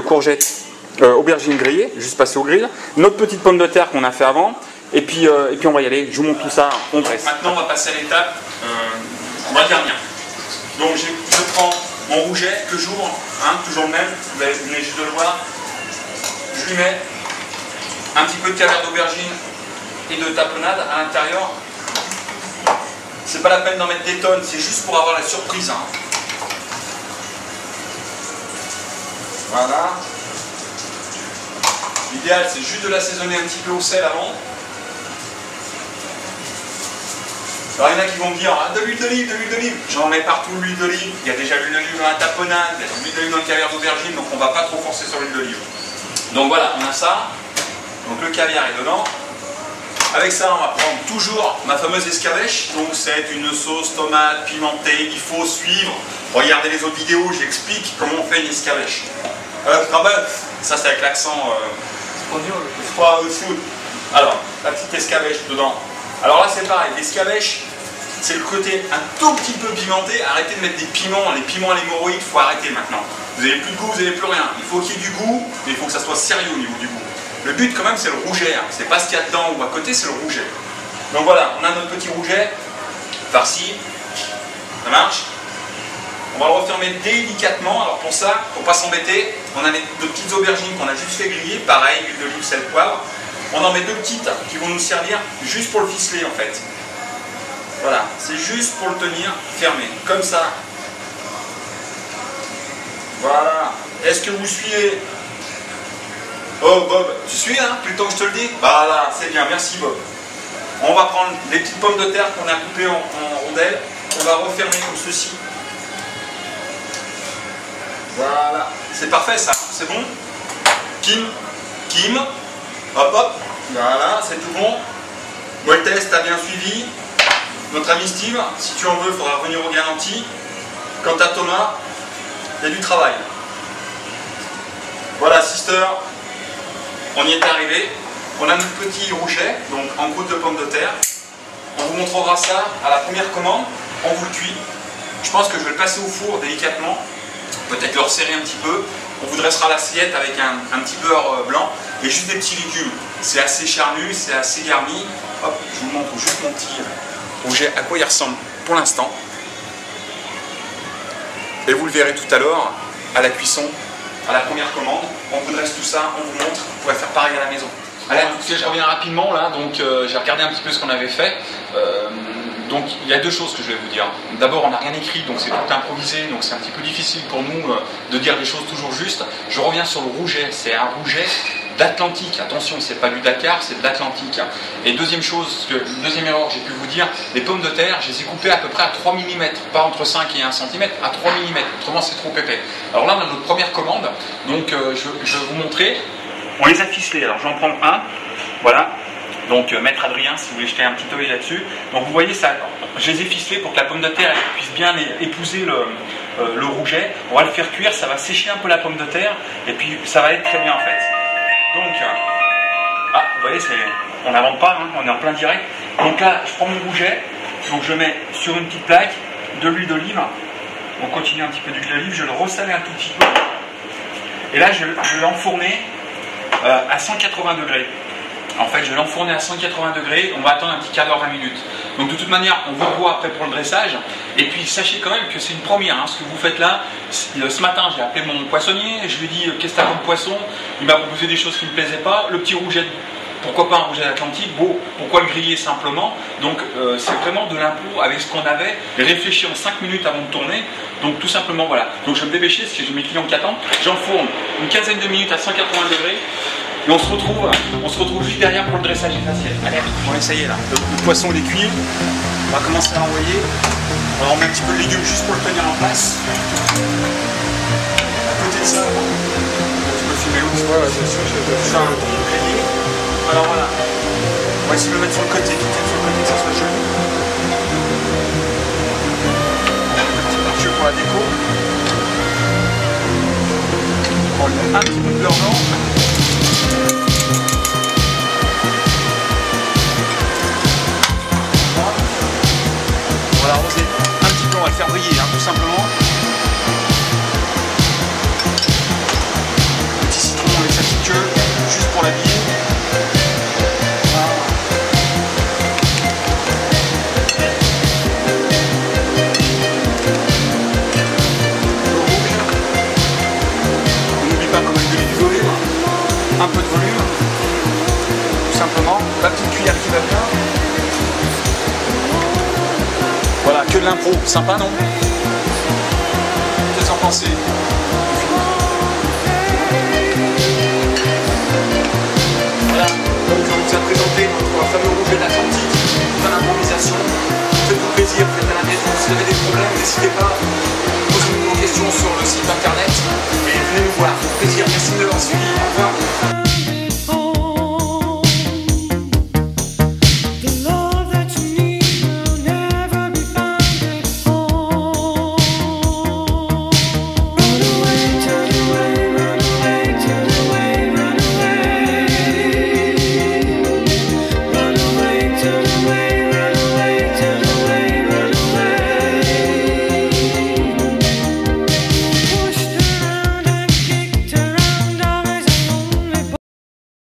courgettes, aubergines grillées, juste passées au grill, notre petite pomme de terre qu'on a fait avant, et puis on va y aller, je vous montre tout ça, on dresse. Maintenant on va passer à l'étape, on va garnir. Donc je prends mon rouget que j'ouvre, hein, toujours le même, vous venez juste de le voir. Je lui mets un petit peu de caviar d'aubergine et de tapenade à l'intérieur. C'est pas la peine d'en mettre des tonnes, c'est juste pour avoir la surprise. Hein. Voilà. L'idéal c'est juste de l'assaisonner un petit peu au sel avant. Alors il y en a qui vont me dire ah, de l'huile d'olive, de l'huile d'olive. J'en mets partout l'huile d'olive. Il y a déjà l'huile d'olive dans la tapenade, il y a l'huile d'olive dans le caviar d'aubergine, donc on ne va pas trop forcer sur l'huile d'olive. Donc voilà, on a ça. Donc le caviar est dedans. Avec ça, on va prendre toujours ma fameuse escabèche. Donc c'est une sauce tomate pimentée. Il faut suivre. Regardez les autres vidéos, j'explique comment on fait une escabèche. Ça c'est avec l'accent Alors, la petite escabèche dedans. Alors là c'est pareil, l'escabèche, c'est le côté un tout petit peu pimenté. Arrêtez de mettre des piments, les piments à l'hémorroïde, il faut arrêter maintenant. Vous n'avez plus de goût, vous n'avez plus rien. Il faut qu'il y ait du goût, mais il faut que ça soit sérieux au niveau du goût. Le but quand même c'est le rouget, hein. C'est pas ce qu'il y a dedans ou à côté, c'est le rouget. Donc voilà, on a notre petit rouget farci, ça marche. On va le refermer délicatement. Alors pour ça, pour pas s'embêter, on a de petites aubergines qu'on a juste fait griller, pareil, huile d'olive, sel, poivre. On en met deux petites qui vont nous servir juste pour le ficeler en fait. Voilà, c'est juste pour le tenir fermé, comme ça. Voilà. Est-ce que vous suivez? Oh Bob, tu suis hein, plus le temps que je te le dis? Voilà, c'est bien, merci Bob. On va prendre les petites pommes de terre qu'on a coupées en rondelles. On va refermer comme ceci. Voilà, c'est parfait ça, c'est bon. Kim, hop hop, voilà, c'est tout bon. Waltès, t'as bien suivi. Notre ami Steve, si tu en veux, il faudra revenir au garanti. Quant à Thomas, il y a du travail. Voilà, sister, on y est arrivé. On a notre petit rouget, donc en croûte de pommes de terre. On vous montrera ça à la première commande. On vous le cuit. Je pense que je vais le passer au four délicatement. Peut-être le resserrer un petit peu. On vous dressera l'assiette avec un petit beurre blanc et juste des petits légumes. C'est assez charnu, c'est assez garni. Hop, je vous montre juste mon petit rouget, à quoi il ressemble pour l'instant. Et vous le verrez tout à l'heure à la cuisson, à la première commande. On vous dresse tout ça, on vous montre. Vous pourrez faire pareil à la maison. Allez, je reviens rapidement là, donc j'ai regardé un petit peu ce qu'on avait fait. Donc il y a deux choses que je vais vous dire. D'abord, on n'a rien écrit, donc c'est tout improvisé, donc c'est un petit peu difficile pour nous de dire des choses toujours justes. Je reviens sur le rouget, c'est un rouget d'Atlantique. Attention, c'est pas du Dakar, c'est de l'Atlantique. Et deuxième chose, deuxième erreur que j'ai pu vous dire, les pommes de terre, je les ai coupées à peu près à 3 mm, pas entre 5 et 1 cm, à 3 mm, autrement c'est trop épais. Alors là, on a notre première commande, donc je vais vous montrer. On les a ficelés, alors j'en prends un, voilà. Donc Maître Adrien, si vous voulez jeter un petit œil là-dessus. Donc vous voyez, ça, je les ai ficelés pour que la pomme de terre elle puisse bien épouser le rouget. On va le faire cuire, ça va sécher un peu la pomme de terre, et puis ça va être très bien en fait. Donc, vous voyez, on n'invente pas, hein, on est en plein direct. Donc là, je prends mon rouget, donc je le mets sur une petite plaque, de l'huile d'olive. On continue un petit peu d'huile d'olive, je le ressale un tout petit peu. Et là, je vais l'enfourner à 180 degrés. En fait, je vais l'enfourner à 180 degrés, on va attendre un petit quart d'heure, 20 minutes. Donc de toute manière, on vous revoit après pour le dressage. Et puis sachez quand même que c'est une première, hein, ce que vous faites là. Ce matin, j'ai appelé mon poissonnier, je lui ai dit qu'est-ce que t'as comme poisson. Il m'a proposé des choses qui ne me plaisaient pas. Le petit rouget, pourquoi pas un rouget d'Atlantique? Bon, pourquoi le griller simplement? Donc c'est vraiment de l'impro avec ce qu'on avait. Réfléchir en 5 minutes avant de tourner. Donc tout simplement voilà. Donc je vais me dépêcher, parce que j'ai mes clients qui attendent. J'enfourne une quinzaine de minutes à 180 degrés. Et on se retrouve juste derrière pour le dressage des assiettes. Allez, bon, ça y est là, le poisson il est cuit. On va commencer à envoyer. Alors on met un petit peu de légumes juste pour le tenir en place. À côté de ça, tu peux filmer l'autre. Ouais, c'est sûr, c'est un bon grillé. Alors voilà, on va essayer de le mettre sur le côté, tout sur le côté, que ça soit joli. Un petit parfum pour la déco. On met un petit peu de beurre blanc. On va l'arroser un petit peu, on va le faire briller, hein, tout simplement. queue, juste pour la bille. Un peu de volume, tout simplement. La petite cuillère qui va bien. Voilà, que de l'impro, sympa non? Qu'est-ce que vous en pensez? Voilà, donc on vous a présenté notre fameux rouget d'Atlantique, toute l'improvisation. Faites-vous plaisir, faites à la maison. Si vous avez des problèmes, n'hésitez pas. Posez-nous vos questions sur le site internet et venez nous voir. Plaisir, merci de l'avoir suivi. Au revoir.